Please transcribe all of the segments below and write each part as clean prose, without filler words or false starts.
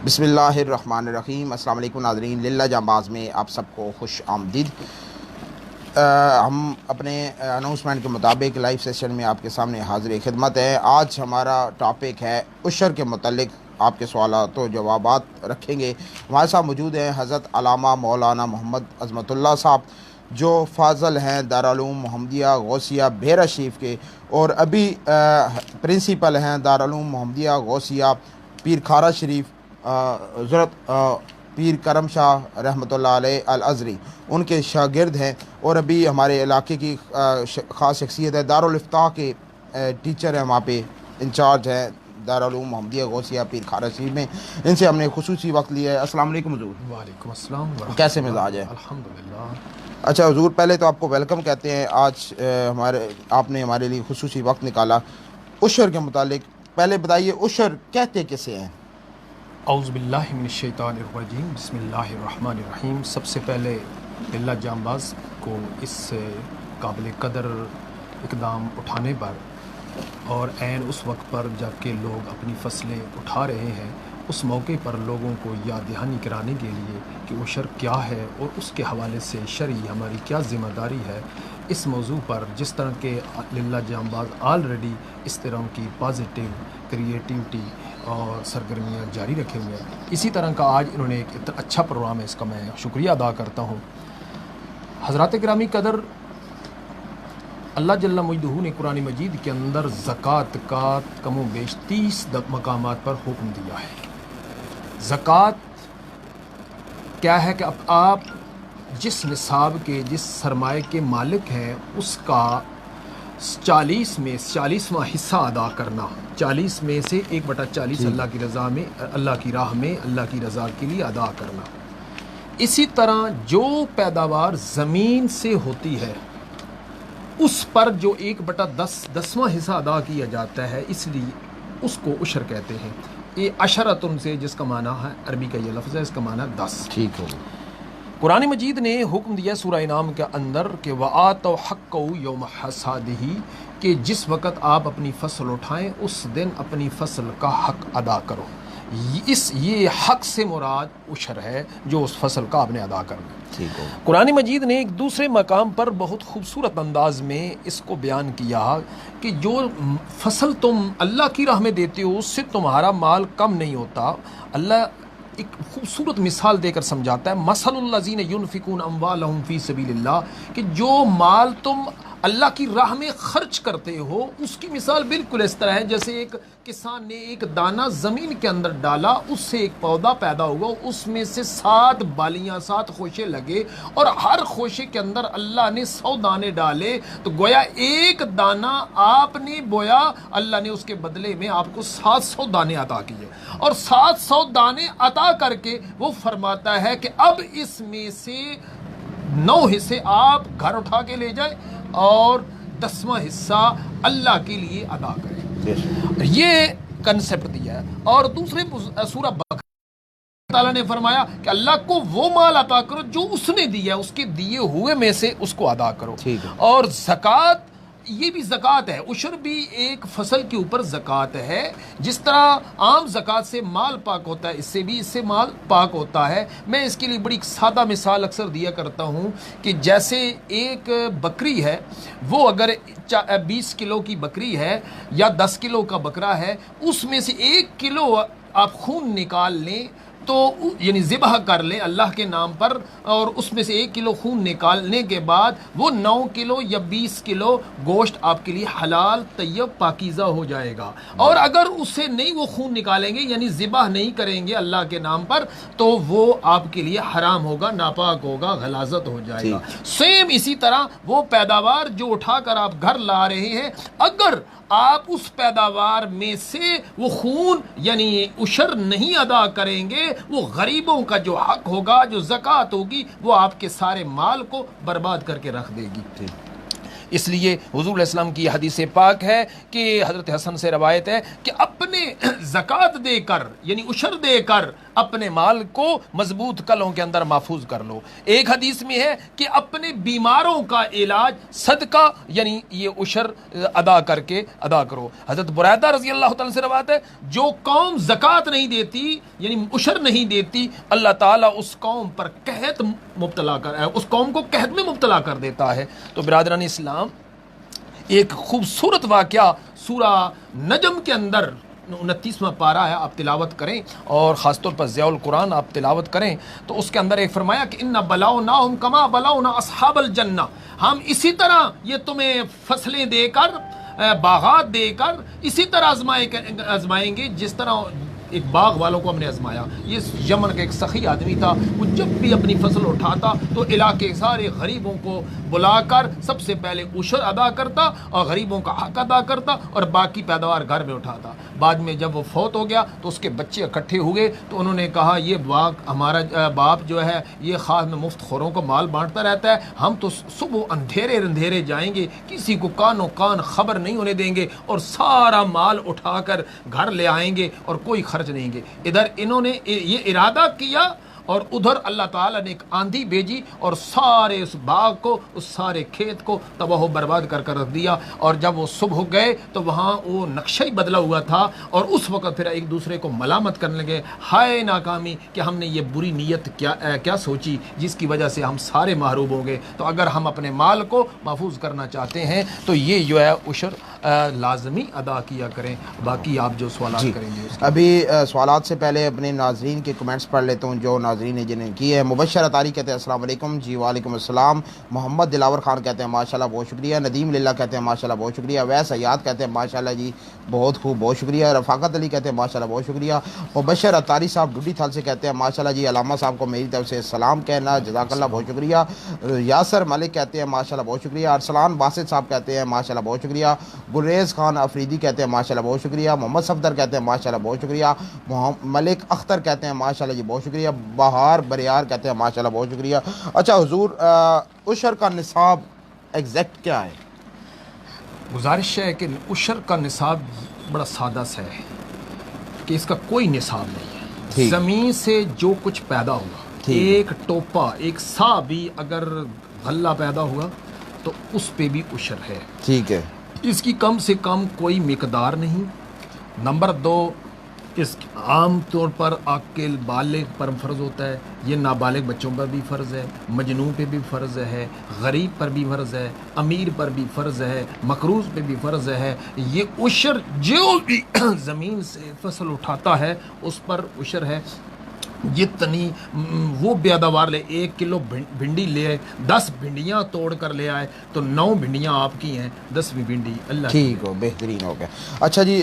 بسم اللہ الرحمن الرحیم۔ السلام علیکم ناظرین، للہ جانباز میں آپ سب کو خوش آمدید۔ ہم اپنے اناؤنسمنٹ کے مطابق لائیو سیشن میں آپ کے سامنے حاضر خدمت ہیں۔ آج ہمارا ٹاپک ہے عشر کے متعلق آپ کے سوالات و جوابات رکھیں گے۔ ہمارے ساتھ موجود ہیں حضرت علامہ مولانا محمد عظمت اللہ صاحب، جو فاضل ہیں دارالعلوم محمدیہ غوثیہ بحیرہ شریف کے، اور ابھی پرنسپل ہیں دارالعلوم محمدیہ غوثیہ پیر کھارا شریف، حضرت پیر کرم شاہ رحمۃ اللہ علیہ الازری ان کے شاگرد ہیں، اور ابھی ہمارے علاقے کی خاص شخصیت ہے، دارالفتاح کے ٹیچر ہیں، وہاں پہ انچارج ہیں دارالعلوم محمدیہ غوثیہ پیر کھارا شریف میں۔ ان سے ہم نے خصوصی وقت لیا ہے۔ السلام علیکم حضور۔ وعلیکم السلام ورحمۃ کیسے اللہ۔ مزاج ہے؟ الحمدللہ۔ اچھا حضور، پہلے تو آپ کو ویلکم کہتے ہیں۔ آج آپ نے ہمارے لیے خصوصی وقت نکالا عشر کے متعلق۔ پہلے بتائیے عشر کہتے کسے ہیں؟ اعوذ باللہ من الشیطان الرجیم، بسم اللہ الرحمن الرحیم۔ سب سے پہلے للہ جانباز کو اس قابل قدر اقدام اٹھانے پر، اور عین اس وقت پر جب کہ لوگ اپنی فصلیں اٹھا رہے ہیں، اس موقع پر لوگوں کو یاد دہانی کرانے کے لیے کہ عشر کیا ہے اور اس کے حوالے سے شرعی ہماری کیا ذمہ داری ہے، اس موضوع پر جس طرح کے للہ جانباز آلریڈی اس طرح کی پازیٹیو کریٹیوٹی اور سرگرمیاں جاری رکھے ہوئے ہیں، اسی طرح کا آج انہوں نے ایک اچھا پروگرام ہے، اس کا میں شکریہ ادا کرتا ہوں۔ حضرات گرامی قدر، اللہ جل مجدہ نے قرآن مجید کے اندر زکوٰۃ کا کم و بیش 30 مقامات پر حکم دیا ہے۔ زکوٰۃ کیا ہے کہ اب آپ جس نصاب کے، جس سرمایہ کے مالک ہیں، اس کا 40واں حصہ ادا کرنا، 40 میں سے 1/40 اللہ کی رضا میں، اللہ کی راہ میں، اللہ کی رضا کے لیے ادا کرنا۔ اسی طرح جو پیداوار زمین سے ہوتی ہے اس پر جو 1/10واں حصہ ادا کیا جاتا ہے، اس لیے اس کو عشر کہتے ہیں۔ یہ عشرتن سے جس کا معنی ہے، عربی کا یہ لفظ ہے، اس کا معنی 10۔ ٹھیک ہو۔ قرآن مجید نے حکم دیا سورہ انعام کے اندر کہ وَآتَوْا حَقَّهُ یوم حصادِهِ، کہ جس وقت آپ اپنی فصل اٹھائیں اس دن اپنی فصل کا حق ادا کرو۔ یہ حق سے مراد عشر ہے جو اس فصل کا آپ نے ادا کرنا۔ ٹھیک ہو۔ قرآن مجید نے ایک دوسرے مقام پر بہت خوبصورت انداز میں اس کو بیان کیا کہ جو فصل تم اللہ کی راہ میں دیتے ہو اس سے تمہارا مال کم نہیں ہوتا۔ اللہ ایک خوبصورت مثال دے کر سمجھاتا ہے، مثل الذین ینفقون اموالہم فی سبیل اللہ، کہ جو مال تم اللہ کی راہ میں خرچ کرتے ہو اس کی مثال بالکل اس طرح ہے جیسے ایک کسان نے ایک دانہ زمین کے اندر ڈالا، اس سے ایک پودا پیدا ہوا، اس میں سے 7 بالیاں، 7 خوشے لگے، اور ہر خوشے کے اندر اللہ نے 100 دانے ڈالے، تو گویا ایک دانہ آپ نے بویا، اللہ نے اس کے بدلے میں آپ کو 700 دانے عطا کیے، اور 700 دانے عطا کر کے وہ فرماتا ہے کہ اب اس میں سے 9 حصے آپ گھر اٹھا کے لے جائیں اور 10واں حصہ اللہ کے لیے ادا کریں۔ یہ کنسپٹ دیا ہے۔ اور دوسرے سورہ بقرہ تعالیٰ نے فرمایا کہ اللہ کو وہ مال عطا کرو جو اس نے دیا، اس کے دیے ہوئے میں سے اس کو ادا کرو۔ اور زکوٰۃ، یہ بھی زکوٰۃ ہے، عشر بھی ایک فصل کے اوپر زکوٰۃ ہے۔ جس طرح عام زکوٰۃ سے مال پاک ہوتا ہے، اس سے مال پاک ہوتا ہے۔ میں اس کے لیے بڑی سادہ مثال اکثر دیا کرتا ہوں کہ جیسے ایک بکری ہے، وہ اگر 20 کلو کی بکری ہے یا 10 کلو کا بکرا ہے، اس میں سے 1 کلو آپ خون نکال لیں تو یعنی ذبح کر لیں اللہ کے نام پر، اور اس میں سے 1 کلو خون نکالنے کے بعد وہ 9 کلو یا 20 کلو گوشت آپ کے لیے حلال طیب پاکیزہ ہو جائے گا۔ اور اگر اس سے نہیں وہ خون نکالیں گے، یعنی ذبح نہیں کریں گے اللہ کے نام پر، تو وہ آپ کے لیے حرام ہوگا، ناپاک ہوگا، غلاظت ہو جائے گا۔ سیم اسی طرح وہ پیداوار جو اٹھا کر آپ گھر لا رہے ہیں، اگر آپ اس پیداوار میں سے وہ خون یعنی عشر نہیں ادا کریں گے، وہ غریبوں کا جو حق ہوگا، جو زکوٰۃ ہوگی، وہ آپ کے سارے مال کو برباد کر کے رکھ دے گی۔ اس لیے حضور علیہ السلام کی حدیث پاک ہے کہ حضرت حسن سے روایت ہے کہ اپنے زکوٰۃ دے کر یعنی عشر دے کر اپنے مال کو مضبوط کلوں کے اندر محفوظ کر لو۔ ایک حدیث میں ہے کہ اپنے بیماروں کا علاج صدقہ یعنی یہ عشر ادا کر کے ادا کرو۔ حضرت بریدہ رضی اللہ تعالیٰ سے روایت ہے جو قوم زکوٰۃ نہیں دیتی یعنی عشر نہیں دیتی اللہ تعالیٰ اس قوم پر قحط مبتلا اس قوم کو قحط میں مبتلا کر دیتا ہے۔ تو برادران اسلام ایک خوبصورت واقعہ سورہ نجم کے اندر 29واں پارہ ہے، آپ تلاوت کریں اور خاص طور پر ضیاء القرآن آپ تلاوت کریں تو اس کے اندر ایک فرمایا کہ ان بلاؤناہم کما بلاؤنا اصحاب الجنہ، ہم اسی طرح یہ تمہیں فصلیں دے کر باغات دے کر اسی طرح آزمائیں گے جس طرح ایک باغ والوں کو ہم نے آزمایا۔ یہ یمن کا ایک سخی آدمی تھا، وہ جب بھی اپنی فصل اٹھاتا تو علاقے کے سارے غریبوں کو بلا کر سب سے پہلے عشر ادا کرتا اور غریبوں کا حق ادا کرتا اور باقی پیداوار گھر میں اٹھاتا۔ بعد میں جب وہ فوت ہو گیا تو اس کے بچے اکٹھے ہوئے تو انہوں نے کہا یہ باغ ہمارا باپ جو ہے یہ خاص میں مفت خوروں کو مال بانٹتا رہتا ہے، ہم تو صبح اندھیرے جائیں گے، کسی کو کانوں کان خبر نہیں ہونے دیں گے اور سارا مال اٹھا کر گھر لے آئیں گے اور کوئی خرچ نہیں گے۔ ادھر انہوں نے یہ ارادہ کیا اور ادھر اللہ تعالیٰ نے ایک آندھی بھیجی اور سارے اس باغ کو اس سارے کھیت کو تباہ و برباد کر رکھ دیا۔ اور جب وہ صبح گئے تو وہاں وہ نقشہ ہی بدلا ہوا تھا اور اس وقت پھر ایک دوسرے کو ملامت کرنے لگے، ہائے ناکامی کہ ہم نے یہ بری نیت کیا سوچی جس کی وجہ سے ہم سارے محروم ہو گئے۔ تو اگر ہم اپنے مال کو محفوظ کرنا چاہتے ہیں تو یہ جو ہے عشر لازمی ادا کیا کریں۔ باقی آپ جو سوالات کریں گے ابھی سوالات سے پہلے اپنے ناظرین کے کمنٹس پڑھ لیتا ہوں جو ناظرین نے جنہیں کی ہے۔ مبشر اطاری کہتے ہیں السلام علیکم۔ جی وعلیکم السلام۔ محمد دلاور خان کہتے ہیں ماشاءاللہ بہت شکریہ۔ ندیم للہ کہتے ہیں ماشاءاللہ بہت شکریہ۔ ویس سیاد کہتے ہیں ماشاءاللہ جی بہت خوب بہت شکریہ۔ رفاقت علی کہتے ہیں ماشاءاللہ بہت شکریہ۔ مبشر اطاری صاحب ڈوڈی تھل سے کہتے ہیں ماشاءاللہ جی علامہ صاحب کو میری طرف سے سلام کہنا، جزاک اللہ بہت شکریہ۔ یاسر ملک کہتے ہیں ماشاءاللہ بہت شکریہ۔ ارسلان باسط صاحب کہتے ہیں ماشاءاللہ بہت شکریہ۔ گریز خان افریدی کہتے ہیں ماشاءاللہ بہت شکریہ۔ محمد صفدر کہتے ہیں ماشاءاللہ بہت شکریہ۔ ملک اختر کہتے ہیں ماشاءاللہ جی بہت شکریہ۔ بہار بریار کہتے ہیں ماشاءاللہ بہت شکریہ۔ اچھا حضور عشر کا نصاب ایگزیکٹ کیا ہے؟ گزارش ہے کہ عشر کا نصاب بڑا سادہ سا ہے کہ اس کا کوئی نصاب نہیں ہے۔ زمین سے جو کچھ پیدا ہوا، ایک ٹوپا ایک سا بھی اگر غلہ پیدا ہوا تو اس پہ بھی عشر ہے۔ ٹھیک ہے، اس کی کم سے کم کوئی مقدار نہیں۔ نمبر دو، اس عام طور پر عاقل بالغ پر فرض ہوتا ہے، یہ نابالغ بچوں پر بھی فرض ہے، مجنون پہ بھی فرض ہے، غریب پر بھی فرض ہے، امیر پر بھی فرض ہے، مقروض پہ بھی فرض ہے۔ یہ عشر جو بھی زمین سے فصل اٹھاتا ہے اس پر عشر ہے۔ جتنی وہ پیداوار لے، 1 کلو بھنڈی لے، 10 بھنڈیاں توڑ کر لے آئے تو 9 بھنڈیاں آپ کی ہیں، 10ویں بھنڈی اللہ کی۔ ٹھیک ہو، بہترین ہو گیا۔ اچھا جی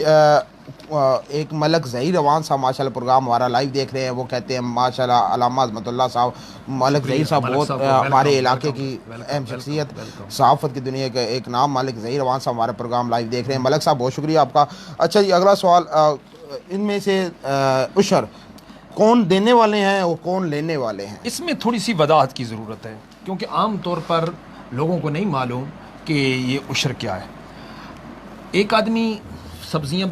ایک ملک ظہیر روان صاحب ماشاءاللہ پروگرام ہمارا لائیو دیکھ رہے ہیں، وہ کہتے ہیں ماشاءاللہ علامہ عظمت اللہ صاحب ملک ظہیر صاحب بہت ہمارے علاقے کی اہم شخصیت، صحافت کی دنیا کا ایک نام ملک ظہیر روان صاحب ہمارا پروگرام لائیو دیکھ رہے ہیں۔ ملک صاحب بہت شکریہ آپ کا۔ اچھا جی اگلا سوال، ان میں سے عشر کون دینے والے ہیں اور کون لینے والے ہیں؟ اس میں تھوڑی سی وضاحت کی ضرورت ہے کیونکہ عام طور پر لوگوں کو نہیں معلوم کہ یہ عشر کیا ہے۔ ایک آدمی سبزیاں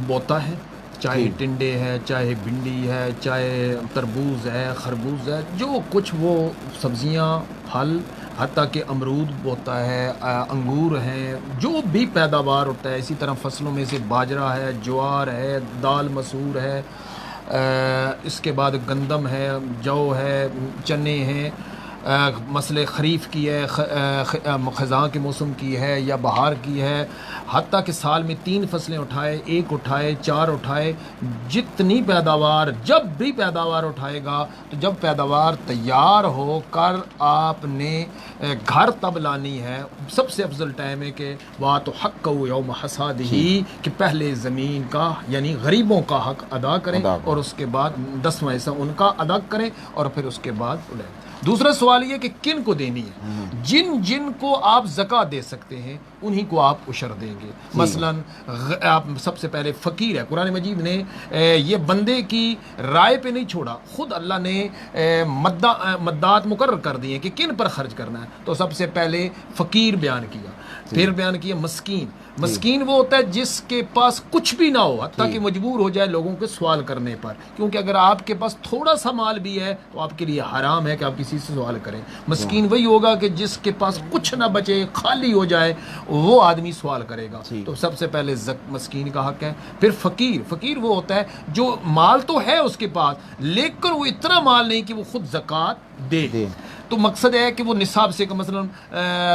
بوتا ہے، چاہے ٹنڈے ہے، چاہے بھنڈی ہے، چاہے تربوز ہے، خربوز ہے، جو کچھ وہ سبزیاں پھل، حتیٰ کہ امرود بوتا ہے، انگور ہیں، جو بھی پیداوار ہوتا ہے۔ اسی طرح فصلوں میں سے باجرہ ہے، جوار ہے، دال مسور ہے، اس کے بعد گندم ہے، جو ہے، چنے ہیں، مسئلے خریف کی ہے، خزاں کے موسم کی ہے یا بہار کی ہے، حتیٰ کہ سال میں 3 فصلیں اٹھائے، 1 اٹھائے، 4 اٹھائے، جتنی پیداوار جب بھی پیداوار اٹھائے گا تو جب پیداوار تیار ہو کر آپ نے گھر تب لانی ہے، سب سے افضل ٹائم ہے کہ وَآتُوا حَقَّهُ يَوْمَ حَصَادِهِ کہ پہلے زمین کا یعنی غریبوں کا حق ادا کریں اور اس کے بعد 10واں حصہ ان کا ادا کریں اور پھر اس کے بعد دوسرا سوال یہ کہ کن کو دینی ہے. جن جن کو آپ زکوٰۃ دے سکتے ہیں انہی کو آپ عشر دیں گے. مثلا آپ سب سے پہلے فقیر ہے. قرآن مجید نے یہ بندے کی رائے پہ نہیں چھوڑا, خود اللہ نے مدات مقرر کر دی ہیں کہ کن پر خرچ کرنا ہے. تو سب سے پہلے فقیر بیان کیا, پھر بیان کیا مسکین. مسکین وہ ہوتا ہے جس کے پاس کچھ بھی نہ ہو, حتیٰ کہ مجبور ہو جائے لوگوں کے سوال کرنے پر, کیونکہ اگر آپ کے پاس تھوڑا سا مال بھی ہے تو آپ کے لیے حرام ہے کہ آپ کسی سے سوال کریں. مسکین وہی ہوگا کہ جس کے پاس کچھ نہ بچے, خالی ہو جائے, وہ آدمی سوال کرے گا. تو سب سے پہلے مسکین کا حق ہے. پھر فقیر. فقیر وہ ہوتا ہے جو مال تو ہے اس کے پاس لیکن وہ اتنا مال نہیں کہ وہ خود زکوٰۃ دے. تو مقصد ہے کہ وہ نصاب سے مثلا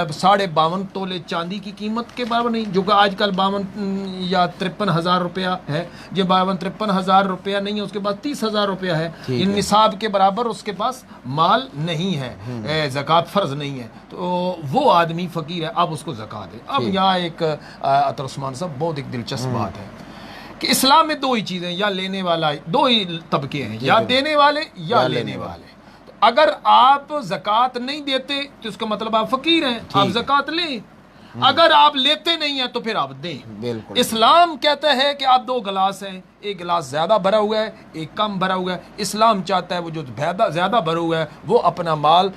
52.5 تولے چاندی کی قیمت کے برابر نہیں, جو کہ آج کل 52 یا 53,000 روپیہ ہے. جو 53,000 روپیہ نہیں ہے اس کے پاس 30,000 روپیہ ہے. ان نصاب کے برابر اس کے پاس مال نہیں ہے, زکوٰۃ فرض نہیں ہے, تو وہ آدمی فقیر ہے. اب اس کو زکوٰۃ دے. اب یہاں ایک عطر عثمان صاحب بہت ایک دلچسپ بات ہے کہ اسلام میں دو ہی چیزیں, یا لینے والا, دو ہی طبقے ہیں, یا دینے والے یا لینے والے. اگر آپ زکوٰۃ نہیں دیتے تو اس کا مطلب آپ فقیر ہیں, آپ زکوٰۃ لیں. اگر آپ لیتے نہیں ہیں تو پھر آپ دیں. اسلام کہتا ہے کہ آپ 2 گلاس ہیں, ایک گلاس زیادہ بھرا ہوا ہے, ایک کم بھرا ہوا ہے. اسلام چاہتا ہے وہ جو زیادہ بھرا ہوا ہے وہ اپنا مال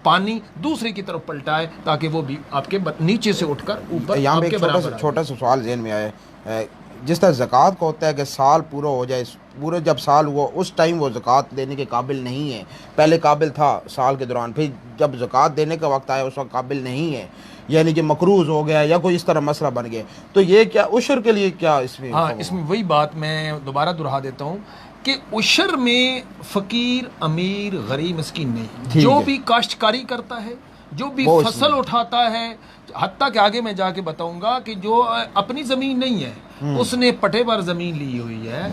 پانی دوسرے کی طرف پلٹائے تاکہ وہ بھی آپ کے نیچے سے اٹھ کر اوپر. یہاں پہ ایک چھوٹا سا سوال ذہن میں آیا, جس طرح زکوٰۃ کا ہوتا ہے کہ سال پورا ہو جائے, پورے جب سال ہوا اس ٹائم وہ زکوٰۃ دینے کے قابل نہیں ہے. پہلے قابل تھا سال کے دوران, پھر جب زکوٰۃ دینے کا وقت آیا اس وقت قابل نہیں ہے, یعنی کہ مقروض ہو گیا یا کوئی اس طرح مسئلہ بن گیا, تو یہ کیا عشر کے لیے کیا اس میں؟ ہاں, اس میں وہی بات میں دوبارہ دہرا دیتا ہوں کہ عشر میں فقیر, امیر, غریب, مسکین نہیں. جو بھی کاشتکاری کرتا ہے, جو بھی فصل اٹھاتا ہے, حتیٰ کہ آگے میں جا کے بتاؤں گا کہ جو اپنی زمین نہیں ہے, اس نے پٹے پر زمین لی ہوئی ہے,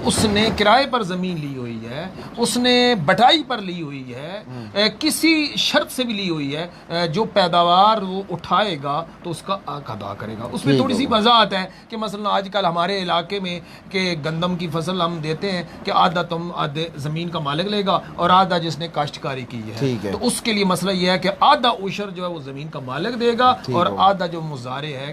اس نے کرائے پر زمین لی ہوئی ہے, اس نے بٹائی پر لی ہوئی ہے, کسی شرط سے بھی لی ہوئی ہے, جو پیداوار وہ اٹھائے گا تو اس کا حق ادا کرے گا. اس میں تھوڑی سی وضاحت ہے کہ مثلا آج کل ہمارے علاقے میں کہ گندم کی فصل ہم دیتے ہیں کہ آدھا تم آدھے زمین کا مالک لے گا اور آدھا جس نے کاشتکاری کی ہے, تو اس کے لیے مسئلہ یہ ہے کہ آدھا عشر جو ہے وہ زمین کا مالک دے گا اور آدھا جو مزارع ہے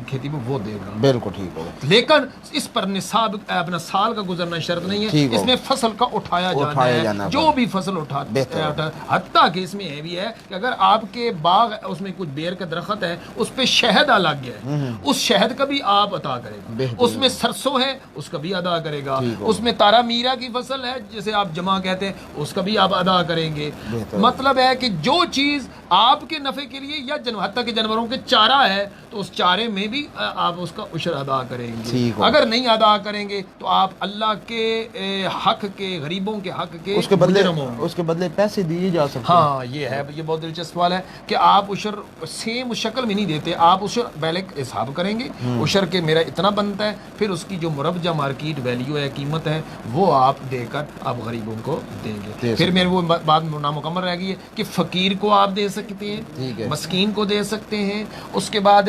کھیتی میں وہ دے گا. بالکل ٹھیک ہوگا. لیکن اس پر نصاب اپنا سال کا گزرنا شرط نہیں ہے, اس میں فصل کا اٹھایا جانا ہے, جو بھی فصل اٹھاتے ہیں. حتیٰ کہ اس میں یہ بھی ہے کہ اگر آپ کے باغ اس میں کچھ بیر کا درخت ہے, اس پہ شہد لگ گیا ہے, اس شہد کا بھی آپ عطا کرے گا. اس میں سرسوں ہے اس کا بھی ادا کرے گا. اس میں تارا میرا کی فصل ہے جسے آپ جمع کہتے ہیں, اس کا بھی آپ ادا کریں گے. مطلب ہے کہ جو چیز آپ کے نفع کے لیے یا حتیٰ کہ جانوروں کے چارہ ہے تو اس چارے میں بھی آپ اس کا عشر ادا کریں گے. اگر نہیں ادا کریں گے تو آپ اللہ کے حق کے, غریبوں کے حق کے اس کے بدلے پیسے دیے جا سکتے. ہاں, یہ ہے, یہ بہت دلچسپ سوال ہے کہ آپ عشر سیم شکل میں نہیں دیتے. آپ عشر پہلے حساب کریں گے, عشر کے میرا اتنا بنتا ہے, پھر اس کی جو مربجہ مارکیٹ ویلیو ہے, قیمت ہے, وہ آپ دے کر آپ غریبوں کو دیں گے. پھر میرے وہ بات نامکمل رہ گئی ہے کہ فقیر کو آپ دے سکتے ہیں, مسکین کو دے سکتے ہیں, اس کے بعد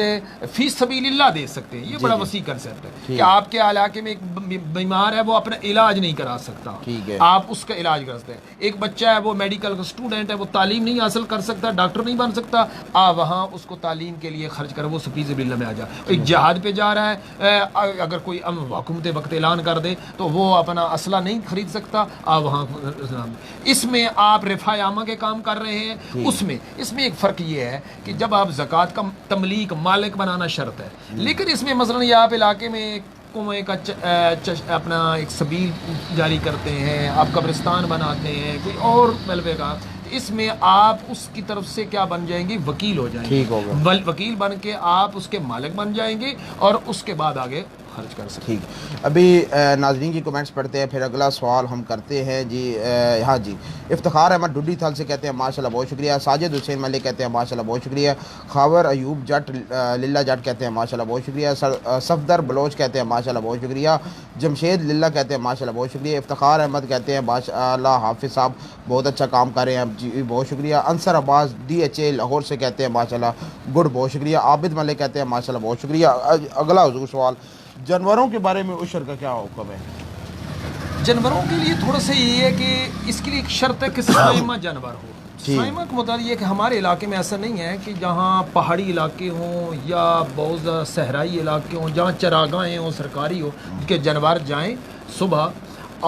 فی سبیل اللہ دے سکتے ہیں. یہ بڑا وسیع کنسیپٹ ہے کہ آپ کے علاقے میں ایک بیمار ہے, وہ اپنا علاج نہیں کرا سکتا, آپ اس کا علاج کر سکتے ہیں. ایک بچہ ہے وہ میڈیکل کا اسٹوڈنٹ ہے, وہ تعلیم نہیں حاصل کر سکتا, ڈاکٹر نہیں بن سکتا, آپ وہاں اس کو تعلیم کے لیے خرچ کر, وہ فی سبیل اللہ میں آ جائے. ایک جہاد پہ جا رہا ہے, اگر کوئی حکومت وقت اعلان کر دے تو وہ اپنا اسلحہ نہیں خرید سکتا, آپ وہاں. اس میں آپ رفاع عامہ کے کام کر رہے ہیں. اس میں ایک فرق یہ ہے کہ جب آپ زکوٰۃ کا تملیک مالک بنانا شرط ہے, لیکن اس میں مثلا یہ آپ علاقے میں کنویں کا اپنا ایک سبیل جاری کرتے ہیں, آپ قبرستان بناتے ہیں, کوئی اور ویلفیئر کا, اس میں آپ اس کی طرف سے کیا بن جائیں گے, وکیل ہو جائیں گے. وکیل بن کے آپ اس کے مالک بن جائیں گے اور اس کے بعد آگے خرچ کر سکتے. ٹھیک, ابھی ناظرین کی کمنٹس پڑھتے ہیں, پھر اگلا سوال ہم کرتے ہیں. جی ہاں جی, افتخار احمد ڈڈی تھل سے کہتے ہیں ماشاءاللہ بہت شکریہ. ساجد حسین ملک کہتے ہیں ماشاءاللہ بہت شکریہ. خاور ایوب جٹ للہ جٹ کہتے ہیں ماشاءاللہ بہت شکریہ. صفدر بلوچ کہتے ہیں ماشاءاللہ بہت شکریہ. جمشید للہ کہتے ہیں ماشاءاللہ بہت شکریہ. افتخار احمد کہتے ہیں ماشاءاللہ حافظ صاحب بہت اچھا کام کر رہے ہیں, جی بہت شکریہ. انصر عباس DHA لاہور سے کہتے ہیں ماشاءاللہ گڈ, بہت شکریہ. عابد ملک کہتے ہیں ماشاءاللہ بہت شکریہ. اگلا حضور سوال, جانوروں کے بارے میں عشر کا کیا حکم ہے؟ جانوروں کے لیے تھوڑا سا یہ ہے کہ اس کے لیے ایک شرط ہے کہ سائمہ جانور ہو. سائمہ کا مطلب یہ کہ ہمارے علاقے میں ایسا نہیں ہے کہ جہاں پہاڑی علاقے ہوں یا بہت زیادہ صحرائی علاقے ہوں جہاں چراگاہیں ہوں سرکاری ہو کہ جانور جائیں صبح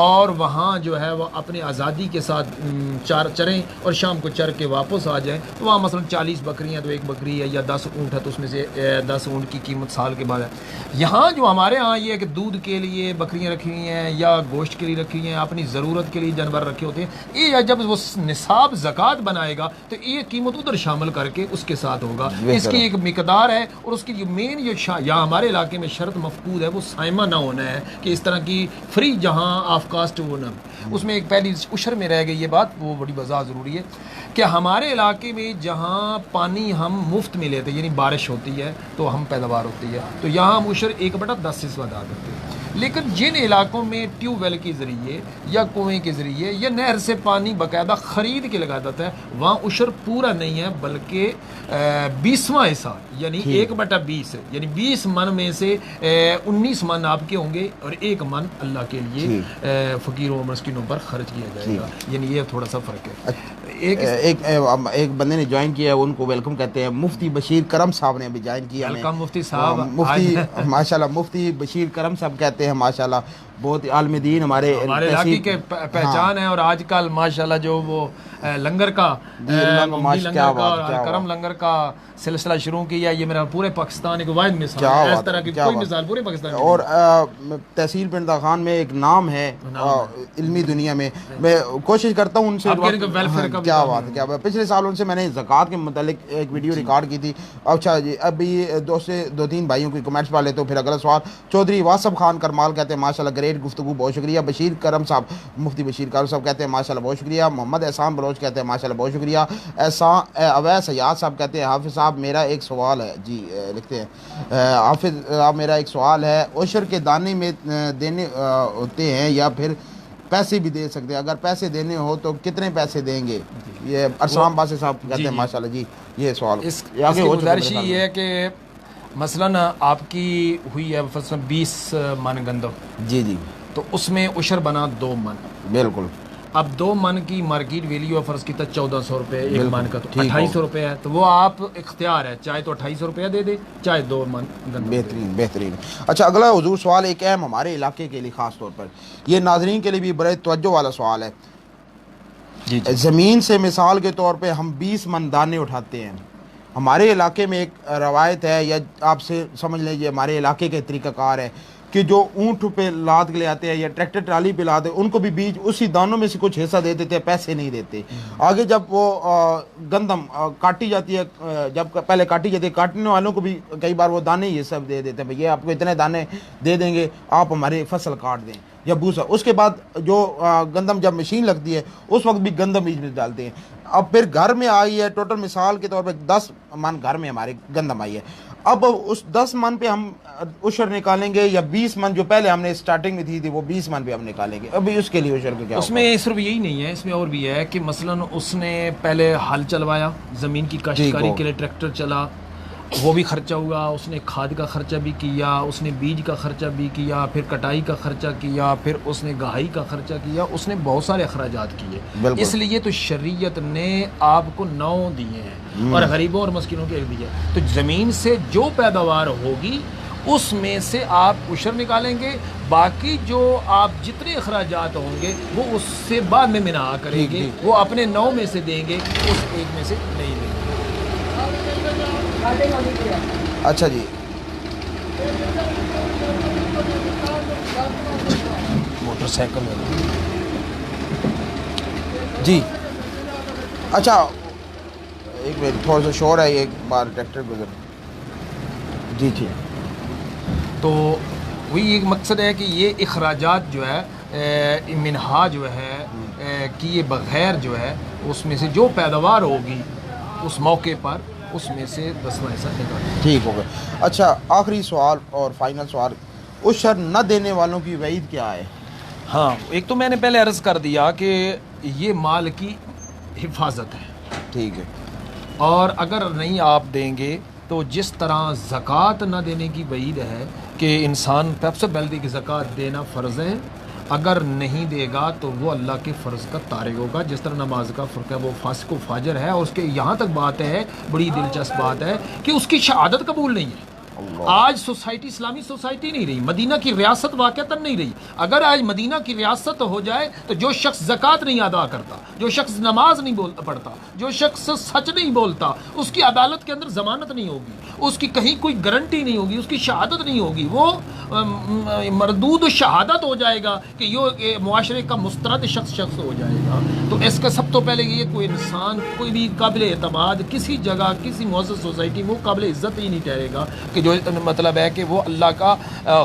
اور وہاں جو ہے وہ اپنے آزادی کے ساتھ چریں اور شام کو چر کے واپس آ جائیں. تو وہاں مثلا 40 بکریاں تو ایک بکری ہے یا 10 اونٹ ہے تو اس میں سے 10 اونٹ کی قیمت سال کے بعد ہے. یہاں جو ہمارے ہاں یہ ہے کہ دودھ کے لیے بکریاں رکھی ہوئی ہیں یا گوشت کے لیے رکھی ہوئی ہیں, اپنی ضرورت کے لیے جانور رکھے ہوتے ہیں. یہ جب وہ نصاب زکوٰۃ بنائے گا تو یہ قیمت ادھر شامل کر کے اس کے ساتھ ہوگا. اس کی ایک مقدار ہے اور اس کی جو مین جو یہاں ہمارے علاقے میں شرط مفقود ہے وہ سائمہ نہ ہونا ہے کہ اس طرح کی فری جہاں آف کاسٹ وہ نہ. اس میں ایک پہلی عشر میں رہ گئی یہ بات, وہ بڑی وضاحت ضروری ہے کہ ہمارے علاقے میں جہاں پانی ہم مفت میں لیتے ہیں یعنی بارش ہوتی ہے تو ہم پیداوار ہوتی ہے تو یہاں ہم عشر 1/10 حصہ ادا کرتے ہیں. لیکن جن علاقوں میں ٹیوب ویل کے ذریعے یا کنویں کے ذریعے یا نہر سے پانی باقاعدہ خرید کے لگایا جاتا ہے وہاں عشر پورا نہیں ہے بلکہ 20واں حصہ یعنی 1/20 یعنی 20 من میں سے 19 من آپ کے ہوں گے اور 1 من اللہ کے لیے فقیروں اور مسکینوں پر خرچ کیا جائے گا. یعنی یہ تھوڑا سا فرق ہے. ایک بندے نے جوائن کیا ہے, ان کو ویلکم کہتے ہیں. مفتی بشیر کرم صاحب نے ابھی جوائن کیا. ویلکم مفتی صاحب. مفتی ماشاءاللہ مفتی بشیر کرم صاحب کہتے ہیں ماشاءاللہ بہت عالم دین ہمارے علاقے کے پہچان ہے. اور آج کل ماشاءاللہ جو وہ لنگر کا کرم لنگر کا سلسلہ شروع کیا, یہ میرا پورے پاکستان کی واحد مثال ہے. اس طرح کی کوئی مثال پورے پاکستان. اور تحصیل پنڈا خان میں ایک نام ہے علمی دنیا میں. میں کوشش کرتا ہوں ان سے کیا بات ہے. پچھلے سال ان سے میں نے زکوٰۃ کے متعلق ایک ویڈیو ریکارڈ کی تھی. اچھا جی, ابھی 2-3 بھائیوں کی کمنٹس پا لیتے. پھر اگلا سوال چودھری واسف خان کرمال کہتے ہیں ماشاءاللہ گریٹ گفتگو, بہت شکریہ. بشیر کرم صاحب, مفتی بشیر کرم صاحب کہتے ہیں ماشاءاللہ بہت شکریہ. محمد احسان بلوچ کہتے ہیں ماشاءاللہ بہت شکریہ. اویس حیات صاحب کہتے ہیں حافظ صاحب میرا ایک سوال ہے. جی لکھتے ہیں حافظ صاحب میرا ایک سوال ہے, عشر کے دانے میں دینے ہوتے ہیں یا پھر پیسے بھی دے سکتے ہیں؟ اگر پیسے دینے ہو تو کتنے پیسے دیں گے؟ یہ ارسلان باسط صاحب کہتے ہیں ماشاءاللہ. جی یہ سوال اس کی گزارش یہ ہے کہ مثلا آپ کی ہوئی ہے مثلا 20 من گندم, جی تو اس میں عشر بنا 2 من. بالکل. اب 2 من کی مارکیٹ ویلیو فرض کی 1400 روپے ایک من کا, تو 2800 روپے ہے. تو وہ آپ اختیار ہے, چاہے تو 2800 روپیہ دے دے چاہے 2 من گندم. بہترین. اچھا اگلا حضور سوال ایک اہم ہمارے علاقے کے لیے خاص طور پر, یہ ناظرین کے لیے بھی بڑے توجہ والا سوال ہے. جی زمین سے مثال کے طور پہ ہم 20 من دانے اٹھاتے ہیں. ہمارے علاقے میں ایک روایت ہے, یا آپ سے سمجھ لیجیے ہمارے علاقے کے طریقہ کار ہے کہ جو اونٹ پہ لاد کے لے آتے ہیں یا ٹریکٹر ٹرالی پہ لاتے ہیں ان کو بھی بیج اسی دانوں میں سے کچھ حصہ دے دیتے ہیں, پیسے نہیں دیتے. آگے جب وہ گندم کاٹی جاتی ہے, جب پہلے کاٹی جاتی ہے, کاٹنے والوں کو بھی کئی بار وہ دانے یہ سب دے دیتے ہیں, بھئی یہ آپ کو اتنے دانے دے دیں گے, آپ ہماری فصل کاٹ دیں یا بھوسا. اس کے بعد جو گندم جب مشین لگتی ہے اس وقت بھی گندم بیج میں ڈالتے ہیں. اب پھر گھر میں آئی ہے ٹوٹل مثال کے طور پہ 10 من گھر میں ہمارے گندم آئی ہے. اب اس 10 من پہ ہم عشر نکالیں گے یا 20 من جو پہلے ہم نے اسٹارٹنگ میں تھی وہ 20 من پہ ہم نکالیں گے؟ ابھی اس کے لیے عشر کا کیا؟ اس میں صرف یہی نہیں ہے, اس میں اور بھی ہے کہ مثلا اس نے پہلے ہل چلوایا, زمین کی کاشتکاری کے لیے ٹریکٹر چلا, وہ بھی خرچہ ہوا. اس نے کھاد کا خرچہ بھی کیا, اس نے بیج کا خرچہ بھی کیا, پھر کٹائی کا خرچہ کیا, پھر اس نے گہائی کا خرچہ کیا, اس نے بہت سارے اخراجات کیے. اس لیے تو شریعت نے آپ کو 9 دیے ہیں اور غریبوں اور مسکینوں کے 1 دیے. تو زمین سے جو پیداوار ہوگی اس میں سے آپ عشر نکالیں گے, باقی جو آپ جتنے اخراجات ہوں گے وہ اس سے بعد میں منع کریں گے, وہ اپنے 9 میں سے دیں گے, اس 1 میں سے نہیں دیں گے. اچھا جی, موٹر سائیکل جی. اچھا ایک منٹ, تھوڑا سا شور ہے, ایک بار ٹریکٹر گزر. جی ٹھیک. تو وہی ایک مقصد ہے کہ یہ اخراجات جو ہے منہا جو ہے کیے بغیر جو ہے اس میں سے جو پیداوار ہوگی اس موقع پر اس میں سے 10واں حصہ نکالیں. ٹھیک ہوگا. اچھا آخری سوال اور فائنل سوال, عشر نہ دینے والوں کی وعید کیا ہے؟ ہاں, ایک تو میں نے پہلے عرض کر دیا کہ یہ مال کی حفاظت ہے. ٹھیک ہے. اور اگر نہیں آپ دیں گے تو جس طرح زکوٰۃ نہ دینے کی وعید ہے کہ انسان سب سے پہلے کہ زکوٰۃ دینا فرض ہے, اگر نہیں دے گا تو وہ اللہ کے فرض کا تارک ہوگا، جس طرح نماز کا فرق ہے وہ فاسق و فاجر ہے. اور اس کے یہاں تک بات ہے، بڑی دلچسپ بات ہے کہ اس کی شہادت قبول نہیں ہے. آج سوسائٹی اسلامی سوسائٹی نہیں رہی، مدینہ کی ریاست واقعتاً نہیں رہی. اگر آج مدینہ کی ریاست ہو جائے تو جو شخص زکوٰۃ نہیں ادا کرتا، جو شخص نماز نہیں پڑھتا، جو شخص سچ نہیں بولتا، اس کی عدالت کے اندر ضمانت نہیں ہوگی، اس کی کہیں کوئی گارنٹی نہیں ہوگی، اس کی شہادت نہیں ہوگی، وہ مردود شہادت ہو جائے گا کہ یہ معاشرے کا مسترد شخص ہو جائے گا. تو اس کا سب تو پہلے یہ کوئی انسان کوئی بھی قابل اعتماد کسی جگہ کسی معزز سوسائٹی وہ قابل عزت ہی نہیں ٹھہرے گا کہ جو مطلب ہے کہ وہ اللہ کا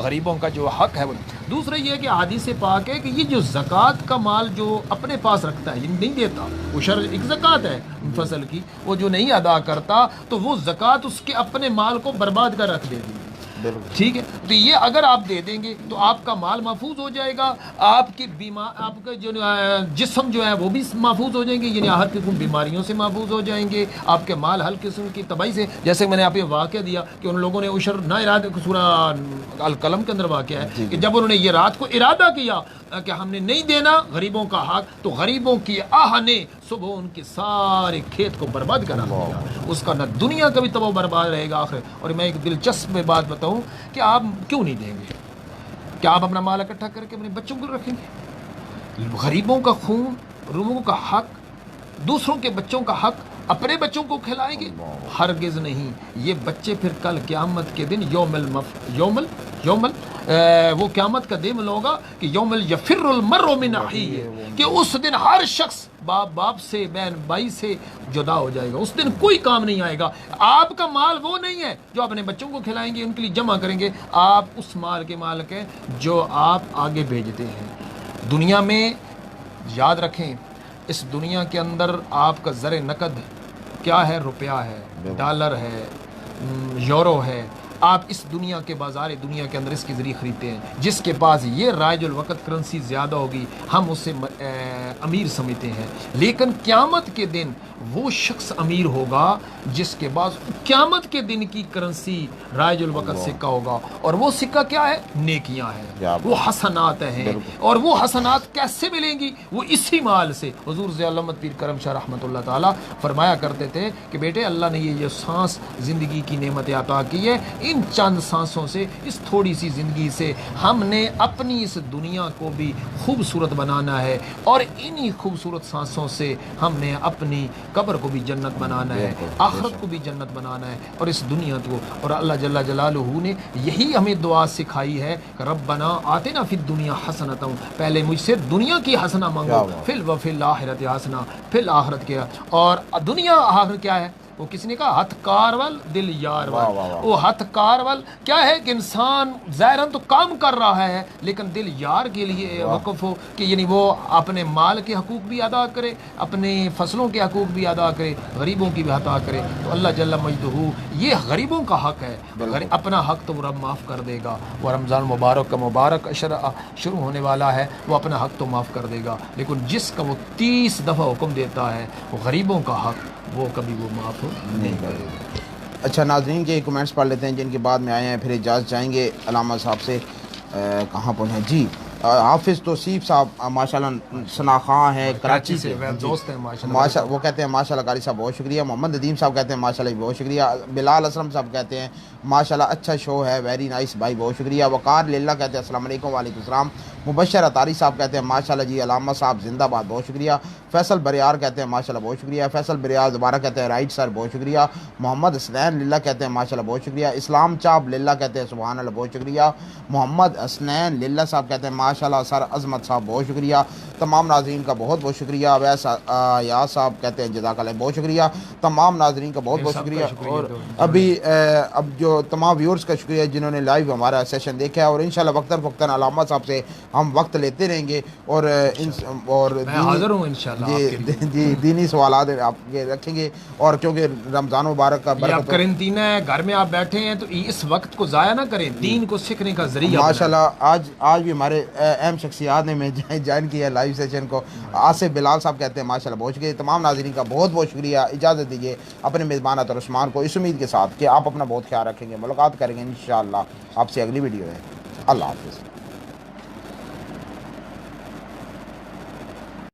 غریبوں کا جو حق ہے وہ. دوسرا یہ ہے کہ حدیث پاک ہے کہ یہ جو زکوٰۃ کا مال جو اپنے پاس رکھتا ہے یہ نہیں دیتا، وہ ایک زکوٰۃ ہے فصل کی، وہ جو نہیں ادا کرتا تو وہ زکوٰۃ اس کے اپنے مال کو برباد کر رکھ دیتی ہے. ٹھیک ہے، تو یہ اگر آپ دے دیں گے تو آپ کا مال محفوظ ہو جائے گا، آپ کے آپ کا جو جسم جو ہے وہ بھی محفوظ ہو جائیں گے، یعنی ہر قسم بیماریوں سے محفوظ ہو جائیں گے. آپ کے مال ہر قسم کی تباہی سے، جیسے میں نے آپ یہ واقعہ دیا کہ ان لوگوں نے عشر نہ ارادہ، سورہ القلم کے اندر واقعہ ہے کہ جب انہوں نے یہ رات کو ارادہ کیا کہ ہم نے نہیں دینا غریبوں کا حق، تو غریبوں کی آہ نے صبح ان کے سارے کھیت کو برباد کرا دیا. اس کا نہ دنیا کا بھی تباہ برباد رہے گا آخر. اور میں ایک دلچسپ بات بتاؤں کہ آپ کیوں نہیں دیں گے؟ کیا آپ اپنا مال اکٹھا کر کے اپنے بچوں کو رکھیں گے؟ غریبوں کا خون، غریبوں کا حق، دوسروں کے بچوں کا حق اپنے بچوں کو کھلائیں گے؟ ہرگز نہیں. یہ بچے پھر کل قیامت کے دن وہ قیامت کا دن ہوگا کہ یوم یفر المرء من اخیہ، کہ اس دن ہر شخص باپ سے، بہن بھائی سے جدا ہو جائے گا. اس دن کوئی کام نہیں آئے گا. آپ کا مال وہ نہیں ہے جو اپنے بچوں کو کھلائیں گے، ان کے لیے جمع کریں گے. آپ اس مال کے مالک ہیں جو آپ آگے بھیجتے ہیں. دنیا میں یاد رکھیں، اس دنیا کے اندر آپ کا زر نقد کیا ہے؟ روپیہ ہے، ڈالر ہے، یورو ہے. آپ اس دنیا کے بازار دنیا کے اندر اس کے ذریعے خریدتے ہیں. جس کے پاس یہ رائج الوقت کرنسی زیادہ ہوگی ہم اسے امیر سمجھتے ہیں. لیکن قیامت کے دن وہ شخص امیر ہوگا جس کے پاس قیامت کے دن کی کرنسی رائج الوقت سکہ ہوگا. اور وہ سکہ کیا ہے؟ نیکیاں ہیں، وہ حسنات ہیں. اور وہ حسنات کیسے ملیں گی؟ وہ اسی مال سے. حضور ضیاء الحمد پیر کرم شاہ رحمۃ اللہ تعالیٰ فرمایا کرتے تھے کہ بیٹے اللہ نے یہ سانس زندگی کی نعمت عطا کی ہے، ان چند سانسوں سے، اس تھوڑی سی زندگی سے ہم نے اپنی اس دنیا کو بھی خوبصورت بنانا ہے، اور انہی خوبصورت سانسوں سے ہم نے اپنی قبر کو بھی جنت بنانا ہے، آخرت کو بھی جنت بنانا ہے، اور اس دنیا کو. اور اللہ جل جلالہ نے یہی ہمیں دعا سکھائی ہے کہ ربنا آتنا فی الدنیا حسنۃ، پہلے مجھ سے دنیا کی حسنہ مانگو، فی الآخرۃ حسنہ، پھر آخرت کیا. اور دنیا آخرت کیا ہے؟ وہ کسی نے کہا ہتھ کار وال دل یار وال. وہ ہتھ کار وال کیا ہے کہ انسان ظاہراً تو کام کر رہا ہے لیکن دل یار کے لیے وقف ہو، کہ یعنی وہ اپنے مال کے حقوق بھی ادا کرے، اپنے فصلوں کے حقوق بھی ادا کرے، غریبوں کی بھی ادا کرے. تو اللہ جل مجدہ یہ غریبوں کا حق ہے. اپنا حق تو رب معاف کر دے گا. وہ رمضان مبارک کا مبارک شروع ہونے والا ہے، وہ اپنا حق تو معاف کر دے گا. لیکن جس کا وہ 30 دفعہ حکم دیتا ہے وہ غریبوں کا حق، وہ کبھی وہ معاف نہیں کرے گا. اچھا ناظرین کے کمنٹس پڑھ لیتے ہیں جن کے بعد میں آئے ہیں، پھر اجازت چاہیں گے علامہ صاحب سے. کہاں پر ہیں جی؟ حافظ توصیف صاحب ماشاءاللہ ثناءخواں ہیں، کراچی سے دوست ہیں ماشاءاللہ. وہ کہتے ہیں ماشاءاللہ قاری صاحب بہت شکریہ. محمد ندیم صاحب کہتے ہیں ماشاءاللہ بہت شکریہ. بلال اسلم صاحب کہتے ہیں ماشاءاللہ اچھا شو ہے، ویری نائس بھائی بہت شکریہ. وقار للہ کہتے ہیں السلام علیکم. وعلیکم السلام. مبشر اطاری صاحب کہتے ہیں ماشاءاللہ جی علامہ صاحب زندہ باد بہت شکریہ. فیصل بریار کہتے ہیں ماشاءاللہ بہت شکریہ. فیصل بریار دوبارہ کہتے ہیں رائٹ سر بہت شکریہ. محمد حسنین للہ کہتے ہیں ماشاءاللہ بہت شکریہ. اسلام چاپ للہ کہتے ہیں سبحان اللہ بہت شکریہ. محمد حسنین للہ صاحب کہتے ہیں ماشاءاللہ سر عظمت صاحب بہت شکریہ. تمام ناظرین کا بہت بہت شکریہ. اویس یا صاحب کہتے ہیں جزاک اللہ بہت شکریہ. تمام ناظرین کا بہت بہت شکریہ. اور اب جو تمام ویورز کا شکریہ جنہوں نے لائیو ہمارا سیشن دیکھا ہے، اور انشاءاللہ وقتاً فوقتاً علامہ صاحب سے ہم وقت لیتے رہیں گے، اور میں حاضر ہوں انشاءاللہ. جی دینی سوالات آپ کے رکھیں گے. اور چونکہ رمضان مبارک کا برکت قرنطینہ ہے، گھر میں آپ بیٹھے ہیں، تو اس وقت کو ضائع نہ کریں، دین کو سیکھنے کا ذریعہ ماشاءاللہ. آج بھی ہمارے اہم شخصیات نے میں جوائن کیا ہے لائیو سیشن کو. آصف بلال صاحب کہتے ہیں ماشاءاللہ بہت شکریہ. تمام ناظرین کا بہت بہت شکریہ. اجازت دیجیے اپنے میزبان عطر عثمان کو اس امید کے ساتھ کہ آپ اپنا بہت خیال رکھیں گے. ملاقات کریں گے انشاءاللہ آپ سے اگلی ویڈیو ہے. اللہ حافظ.